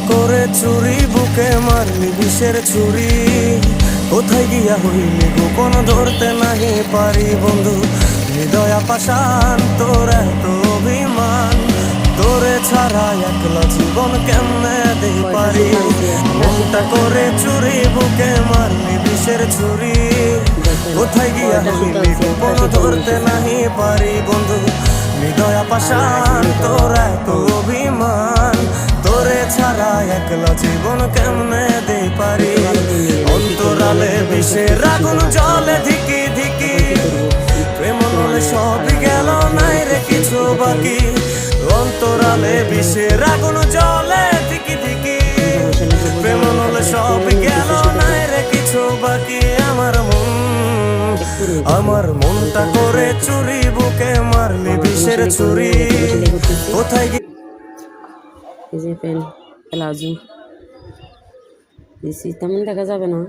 করে চুরি বুকে মারলি বিষের ছুরি কোথায় গিয়া হইলি গোপন ধরতে নাহি পারি বন্ধু হৃদয়া পাষাণ তোর এত অভিমান তোরে ছাড়া একলা জীবন কেমনে দে পারি মনটা করে চুরি বুকে মারলি বিষের ছুরি কোথায় গিয়া হইলি গোপন ধরতে নাহি পারি বন্ধু হৃদয়া পাষাণ তোর এত অভিমান তোরে ছাড়া একলা জীবন কেমনে দে পারি অন্তরালে বিষের আগুন জলে ধিকি ধিকি প্রেম নলে সবই গেল নাই রে কিছু বাকি অন্তরালে বিষের আগুন জলে ধিকি ধিকি প্রেম নলে সবই গেল নাই রে কিছু বাকি আমার মনটা করে চুরি বুকে মারলি বিষের ছুরি কোথায় এই যে পেন প্লাজো দিছি তেমন দেখা যাবে না।